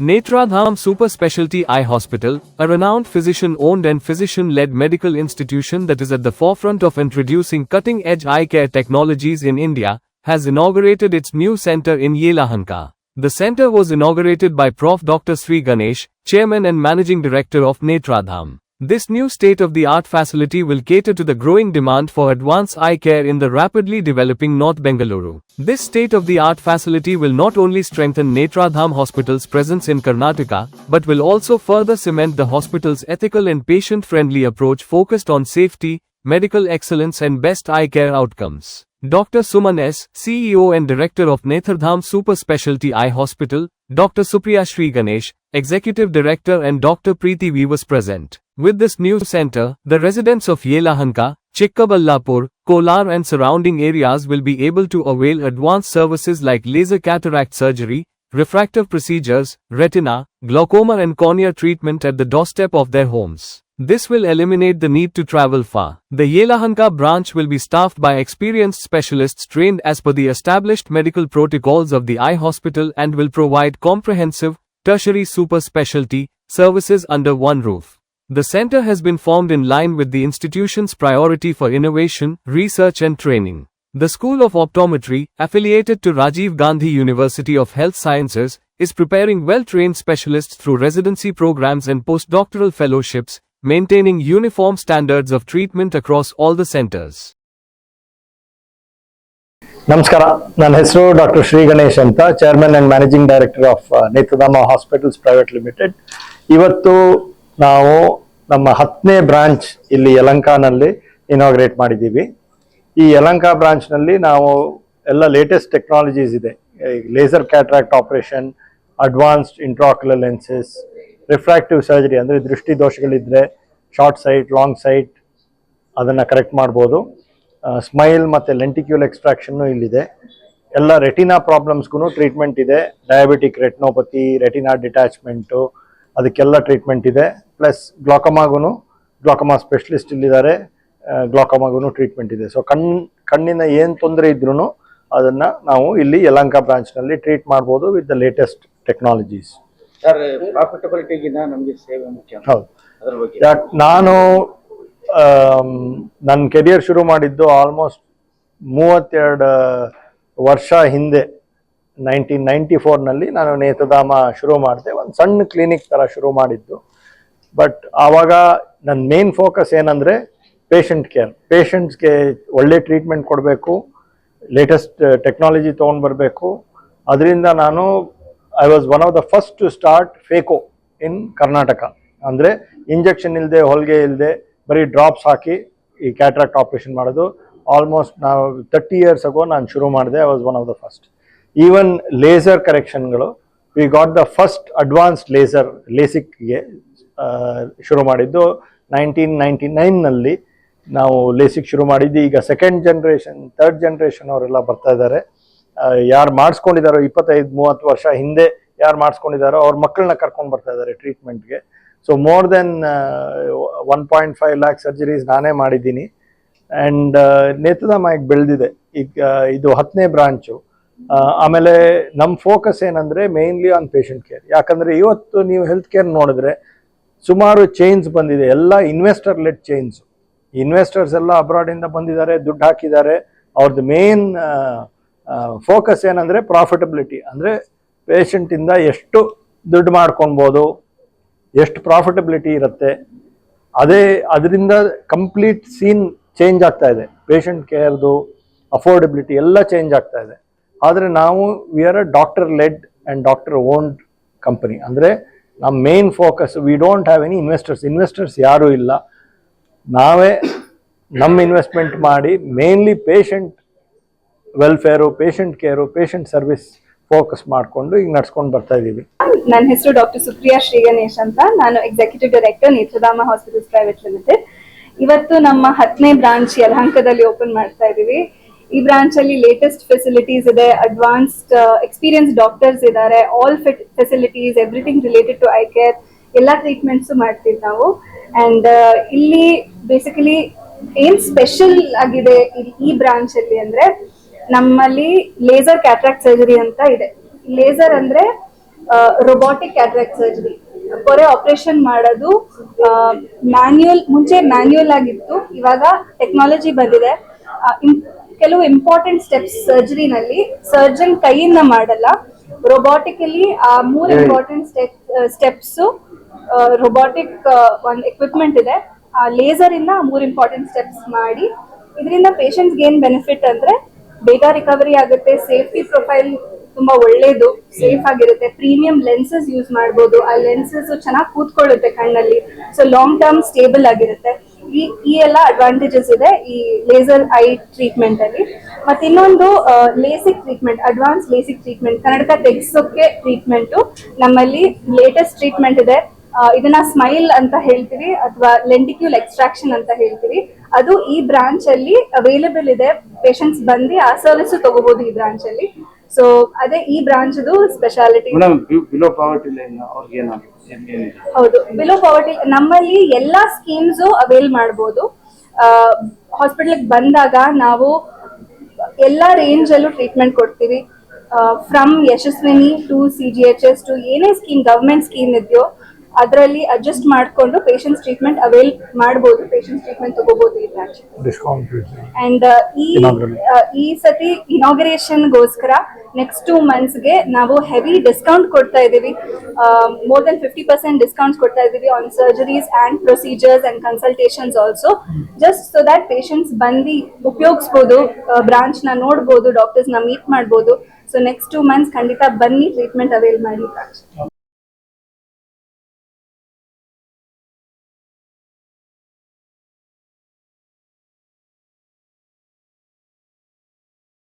Netradham Super Specialty Eye Hospital, a renowned physician-owned and physician-led medical institution that is at the forefront of introducing cutting-edge eye care technologies in India, has inaugurated its new center in Yelahanka. The center was inaugurated by Prof. Dr. Sri Ganesh, Chairman and Managing Director of Netradham. This new state-of-the-art facility will cater to the growing demand for advanced eye care in the rapidly developing North Bengaluru. This state-of-the-art facility will not only strengthen Netradham Hospital's presence in Karnataka, but will also further cement the hospital's ethical and patient-friendly approach focused on safety, medical excellence and best eye care outcomes. Dr. Suman S., CEO and Director of Netradham Super Specialty Eye Hospital, Dr. Supriya Sri Ganesh, Executive Director and Dr. Preeti V was present. With this new center, the residents of Yelahanka, Chikkaballapur, Kolar and surrounding areas will be able to avail advanced services like laser cataract surgery, refractive procedures, retina, glaucoma and cornea treatment at the doorstep of their homes. This will eliminate the need to travel far. The Yelahanka branch will be staffed by experienced specialists trained as per the established medical protocols of the eye hospital and will provide comprehensive, tertiary super specialty services under one roof. The center has been formed in line with the institution's priority for innovation, research and training. The School of Optometry, affiliated to Rajiv Gandhi University of Health Sciences, is preparing well-trained specialists through residency programs and postdoctoral fellowships, maintaining uniform standards of treatment across all the centers. ನಮಸ್ಕಾರ, ನನ್ನ ಹೆಸರು doctor Shri Ganesh ಅಂತ, chairman and managing director of Nethradhama Hospitals Private Limited. ಇವತ್ತು ನಾವು ನಮ್ಮ 10ನೇ branch ಇಲ್ಲಿ ಯಲಹಂಕನಲ್ಲಿ inaugurate ಮಾಡಿದ್ದೀವಿ. ಈ ಯಲಹಂಕ ಬ್ರಾಂಚ್ನಲ್ಲಿ ನಾವು ಎಲ್ಲ ಲೇಟೆಸ್ಟ್ ಟೆಕ್ನಾಲಜೀಸ್ ಇದೆ. Laser cataract operation, advanced intraocular lenses, refractive surgery ಅಂದರೆ ದೃಷ್ಟಿ ದೋಷಗಳಿದ್ರೆ ಶಾರ್ಟ್ ಸೈಟ್, ಲಾಂಗ್ ಸೈಟ್ ಅದನ್ನು ಕರೆಕ್ಟ್ ಮಾಡ್ಬೋದು. ಸ್ಮೈಲ್ ಮತ್ತು ಲೆಂಟಿಕ್ಯೂಲ್ ಎಕ್ಸ್ಟ್ರಾಕ್ಷನ್ನು ಇಲ್ಲಿದೆ. ಎಲ್ಲ ರೆಟಿನಾ ಪ್ರಾಬ್ಲಮ್ಸ್ಗೂ ಟ್ರೀಟ್ಮೆಂಟ್ ಇದೆ. ಡಯಾಬಿಟಿಕ್ ರೆಟಿನೋಪತಿ, ರೆಟಿನಾ ಡಿಟ್ಯಾಚ್ಮೆಂಟು ಅದಕ್ಕೆಲ್ಲ ಟ್ರೀಟ್ಮೆಂಟ್ ಇದೆ. ಪ್ಲಸ್ ಗ್ಲಾಕಮಾ ಸ್ಪೆಷಲಿಸ್ಟ್ ಇಲ್ಲಿದ್ದಾರೆ, ಗ್ಲಾಕಮಾಗೂ ಟ್ರೀಟ್ಮೆಂಟ್ ಇದೆ. ಸೊ ಕಣ್ಣಿನ ಏನು ತೊಂದರೆ ಇದ್ರೂ ಅದನ್ನು ನಾವು ಇಲ್ಲಿ ಯಲಹಂಕ ಬ್ರಾಂಚ್ನಲ್ಲಿ ಟ್ರೀಟ್ ಮಾಡ್ಬೋದು with the latest technologies. Sir, ಪ್ರಾಫಿಟಬಿಲಿಟಿಗಿಂತ ನಮಗೆ ಸೇವೆ ಮುಖ್ಯ. ಹೌದು, ನಾನು ನನ್ನ ಕೆರಿಯರ್ ಶುರು ಮಾಡಿದ್ದು ಆಲ್ಮೋಸ್ಟ್ 32 ವರ್ಷ ಹಿಂದೆ. 1994ನಲ್ಲಿ ನಾನು ನೇತ್ರಧಾಮ ಶುರು ಮಾಡಿದೆ. ಒಂದು ಸಣ್ಣ ಕ್ಲಿನಿಕ್ ಥರ ಶುರು ಮಾಡಿದ್ದು. ಬಟ್ ಆವಾಗ ನನ್ನ ಮೇನ್ ಫೋಕಸ್ ಏನಂದರೆ ಪೇಷಂಟ್ ಕೇರ್. ಪೇಷಂಟ್ಸ್ಗೆ ಒಳ್ಳೆ ಟ್ರೀಟ್ಮೆಂಟ್ ಕೊಡಬೇಕು, ಲೇಟೆಸ್ಟ್ ಟೆಕ್ನಾಲಜಿ ತೊಗೊಂಡು ಬರಬೇಕು. ಅದರಿಂದ ನಾನು I was one of the first to start phaco in Karnataka. ಅಂದರೆ ಇಂಜೆಕ್ಷನ್ ಇಲ್ಲದೆ, ಹೊಲಿಗೆ ಇಲ್ಲದೆ, ಬರೀ ಡ್ರಾಪ್ಸ್ ಹಾಕಿ ಈ ಕ್ಯಾಟ್ರಾಕ್ಟ್ ಆಪರೇಷನ್ ಮಾಡೋದು. ಆಲ್ಮೋಸ್ಟ್ ನಾವು 30 years ಅಗೋ ನಾನು ಶುರು ಮಾಡಿದೆ. I was one of the first. Even laser ಕರೆಕ್ಷನ್ಗಳು, we got the first advanced laser ಲೇಸಿಕ್ಗೆ ಶುರು ಮಾಡಿದ್ದು 1999ನಲ್ಲಿ ನಾವು ಲೇಸಿಕ್ ಶುರು ಮಾಡಿದ್ದು. ಈಗ ಸೆಕೆಂಡ್ ಜನರೇಷನ್, ಥರ್ಡ್ ಜನರೇಷನ್ ಅವರೆಲ್ಲ ಬರ್ತಾ ಇದ್ದಾರೆ. ಯಾರು ಮಾಡಿಸ್ಕೊಂಡಿದ್ದಾರೋ 25-30 ವರ್ಷ ಹಿಂದೆ ಯಾರು ಮಾಡಿಸ್ಕೊಂಡಿದ್ದಾರೋ ಅವ್ರ ಮಕ್ಕಳನ್ನ ಕರ್ಕೊಂಡು ಬರ್ತಾ ಇದ್ದಾರೆ ಟ್ರೀಟ್ಮೆಂಟ್ಗೆ. So more than 1.5 lakh surgeries ನಾನೇ ಮಾಡಿದ್ದೀನಿ. ಆ್ಯಂಡ್ ನೇತ್ರಧಾಮ ಈಗ ಬೆಳೆದಿದೆ. ಈಗ ಇದು 10ನೇ ಬ್ರಾಂಚು. ಆಮೇಲೆ ನಮ್ಮ ಫೋಕಸ್ ಏನಂದರೆ ಮೇನ್ಲಿ ಆನ್ ಪೇಷಂಟ್ ಕೇರ್. ಯಾಕಂದರೆ ಇವತ್ತು ನೀವು ಹೆಲ್ತ್ ಕೇರ್ ನೋಡಿದ್ರೆ ಸುಮಾರು ಚೇಂಜ್ ಬಂದಿದೆ. ಎಲ್ಲ ಇನ್ವೆಸ್ಟರ್ ಲೆಡ್ ಚೇಂಜ್. ಇನ್ವೆಸ್ಟರ್ಸ್ ಎಲ್ಲ ಅಬ್ರಾಡಿಂದ ಬಂದಿದ್ದಾರೆ, ದುಡ್ಡು ಹಾಕಿದ್ದಾರೆ. ಅವ್ರದ್ದು ಮೇನ್ ಫೋಕಸ್ ಏನಂದರೆ ಪ್ರಾಫಿಟಬಿಲಿಟಿ. ಅಂದರೆ ಪೇಷಂಟಿಂದ ಎಷ್ಟು ದುಡ್ಡು ಮಾಡ್ಕೊಳ್ಬೋದು, ಎಷ್ಟು ಪ್ರಾಫಿಟಬಿಲಿಟಿ ಇರುತ್ತೆ, ಅದರಿಂದ ಕಂಪ್ಲೀಟ್ ಸೀನ್ ಚೇಂಜ್ ಆಗ್ತಾ ಇದೆ. ಪೇಷಂಟ್ ಕೇರ್ದು ಅಫೋರ್ಡಬಿಲಿಟಿ ಎಲ್ಲ ಚೇಂಜ್ ಆಗ್ತಾ ಇದೆ. ಆದರೆ ನಾವು we are a doctor led and doctor owned company. ಅಂದರೆ ನಮ್ಮ main focus, we don't have any investors ಯಾರೂ ಇಲ್ಲ. ನಾವೇ ನಮ್ಮ ಇನ್ವೆಸ್ಟ್ಮೆಂಟ್ ಮಾಡಿ mainly patient welfare, patient care, patient service focus ಮಾಡಿಕೊಂಡು ಈಗ ನಡ್ಸ್ಕೊಂಡು ಬರ್ತಾ ಇದ್ದೀವಿ. ನನ್ನ ಹೆಸರು ಡಾಕ್ಟರ್ ಸುಪ್ರಿಯಾ ಶ್ರೀ ಗಣೇಶ್ ಅಂತ. ನಾನು executive director Nethradhama Hospitals Private Limited. ಇವತ್ತು ನಮ್ಮ 10ನೇ ಬ್ರಾಂಚ್ ಯಲಹಂಕದಲ್ಲಿ ಓಪನ್ ಮಾಡ್ತಾ ಇದ್ದೀವಿ. ಈ ಬ್ರಾಂಚ್ ಅಲ್ಲಿ ಲೇಟೆಸ್ಟ್ ಫೆಸಿಲಿಟೀಸ್ ಇದೆ, ಅಡ್ವಾನ್ಸ್ಡ್ ಎಕ್ಸ್ಪೀರಿಯನ್ಸ್ ಡಾಕ್ಟರ್ಸ್ ಇದ್ದಾರೆ, all facilities, everything related to eye care, ಎಲ್ಲ ಟ್ರೀಟ್ಮೆಂಟ್ಸ್ ಮಾಡ್ತೀವಿ ನಾವು. ಅಂಡ್ ಇಲ್ಲಿ ಬೇಸಿಕಲಿ ಏನ್ ಸ್ಪೆಷಲ್ ಆಗಿದೆ ಈ ಬ್ರಾಂಚ್ ಅಲ್ಲಿ ಅಂದ್ರೆ ನಮ್ಮಲ್ಲಿ ಲೇಸರ್ ಕ್ಯಾಟ್ರಾಕ್ಟ್ ಸರ್ಜರಿ ಅಂತ ಇದೆ. ಲೇಸರ್ ಅಂದ್ರೆ ರೊಬೋಟಿಕ್ ಕ್ಯಾಟ್ರಾಕ್ಟ್ ಸರ್ಜರಿ. ಪೊರೆ ಆಪರೇಷನ್ ಮಾಡೋದು ಮುಂಚೆ ಮ್ಯಾನ್ಯುಯಲ್ ಆಗಿತ್ತು, ಇವಾಗ ಟೆಕ್ನಾಲಜಿ ಬಂದಿದೆ. ಕೆಲವು ಇಂಪಾರ್ಟೆಂಟ್ ಸ್ಟೆಪ್ಸ್ ಸರ್ಜರಿನಲ್ಲಿ ಸರ್ಜನ್ ಕೈಯಿಂದ ಮಾಡಲ್ಲ, ರೊಬೋಟಿಕಲಿ ಆ 3 ಇಂಪಾರ್ಟೆಂಟ್ ಸ್ಟೆಪ್ಸ್ ರೊಬೋಟಿಕ್ ಒಂದು ಎಕ್ವಿಪ್ಮೆಂಟ್ ಇದೆ, ಆ ಲೇಸರ್ ಇಂದ 3 ಇಂಪಾರ್ಟೆಂಟ್ ಸ್ಟೆಪ್ಸ್ ಮಾಡಿ. ಇದರಿಂದ ಪೇಷಂಟ್ಸ್ಗೆ ಏನ್ ಬೆನಿಫಿಟ್ ಅಂದ್ರೆ ಬೇಗ ರಿಕವರಿ ಆಗುತ್ತೆ, ಸೇಫ್ಟಿ ಪ್ರೊಫೈಲ್ ತುಂಬಾ ಒಳ್ಳೇದು, ಸೇಫ್ ಆಗಿರುತ್ತೆ, ಪ್ರೀಮಿಯಂ ಲೆನ್ಸಸ್ ಯೂಸ್ ಮಾಡ್ಬೋದು, ಆ ಲೆನ್ಸಸ್ ಚೆನ್ನಾಗಿ ಕೂತ್ಕೊಳ್ಳುತ್ತೆ ಕಣ್ಣಲ್ಲಿ, ಸೊ ಲಾಂಗ್ ಟರ್ಮ್ ಸ್ಟೇಬಲ್ ಆಗಿರುತ್ತೆ. ಈ ಎಲ್ಲ ಅಡ್ವಾಂಟೇಜಸ್ ಇದೆ ಈ ಲೇಸರ್ ಐ ಟ್ರೀಟ್ಮೆಂಟ್ ಅಲ್ಲಿ. ಮತ್ತೆ ಇನ್ನೊಂದು LASIK treatment, advance LASIK treatment, ಕನ್ನಡಕ ತೆಗೆಸೋಕೆ ಟ್ರೀಟ್ಮೆಂಟ್ ನಮ್ಮಲ್ಲಿ ಲೇಟೆಸ್ಟ್ ಟ್ರೀಟ್ಮೆಂಟ್ ಇದೆ. ಇದನ್ನ ಸ್ಮೈಲ್ ಅಂತ ಹೇಳ್ತೀವಿ ಅಥವಾ ಲೆಂಟಿಕ್ಯೂಲ್ ಎಕ್ಸ್ಟ್ರಾಕ್ಷನ್ ಅಂತ ಹೇಳ್ತೀವಿ. ಅದು ಈ ಬ್ರಾಂಚ್ ಅಲ್ಲಿ ಅವೈಲೇಬಲ್ ಇದೆ, ಪೇಷಂಟ್ಸ್ ಬಂದು ಆ ಸರ್ವಿಸ್ ತಗೋಬಹುದು ಈ ಬ್ರಾಂಚ್ ಅಲ್ಲಿ. ಸೊ ಅದೇ ಈ branch speciality. Below poverty line ಅವ್ರಿಗೆ ಹೌದು, ಬಿಲೋ ಪಾವರ್ಟಿ ನಮ್ಮಲ್ಲಿ ಎಲ್ಲಾ ಸ್ಕೀಮ್ಸ್ ಅವೈಲ್ ಮಾಡಬಹುದು. ಹಾಸ್ಪಿಟಲ್ ಬಂದಾಗ ನಾವು ಎಲ್ಲಾ ರೇಂಜ್ ಅಲ್ಲೂ ಟ್ರೀಟ್ಮೆಂಟ್ ಕೊಡ್ತೀವಿ. From Yashasvini to CGHS to ಏನೇ ಸ್ಕೀಮ್ ಗವರ್ಮೆಂಟ್ ಸ್ಕೀಮ್ ಇದೆಯೋ ಅದರಲ್ಲಿ ಅಡ್ಜಸ್ಟ್ ಮಾಡಿಕೊಂಡು ಪೇಷಂಟ್ಸ್ ಟ್ರೀಟ್ಮೆಂಟ್ ಅವೈಲ್ ಮಾಡಬಹುದು, ಪೇಷಂಟ್ಸ್ ಟ್ರೀಟ್ಮೆಂಟ್ ತಗೋಬಹುದು ಈ ಬ್ರಾಂಚ್. ಅಂಡ್ ಈ ಸತಿ ಇನಾಗ್ರೇಷನ್ ಗೋಸ್ಕರ ನೆಕ್ಸ್ಟ್ 2 months ಗೆ ನಾವು ಹೆವಿ ಡಿಸ್ಕೌಂಟ್ ಕೊಡ್ತಾ ಇದೀವಿ. ಮೋರ್ ದನ್ 50% ಡಿಸ್ಕೌಂಟ್ಸ್ ಕೊಡ್ತಾ ಇದೀವಿ on surgeries and procedures and consultations also, just so that patients ಬಂದು ಉಪಯೋಗಿಸಬಹುದು, ಬ್ರಾಂಚ್ ನ ನೋಡಬಹುದು, ಡಾಕ್ಟರ್ಸ್ ನ ಮೀಟ್ ಮಾಡಬಹುದು. ಸೊ ನೆಕ್ಸ್ಟ್ 2 months ಖಂಡಿತ ಬನ್ನಿ, ಟ್ರೀಟ್ಮೆಂಟ್ ಅವೈಲ್ ಮಾಡಿ ಬ್ರಾಂಚ್.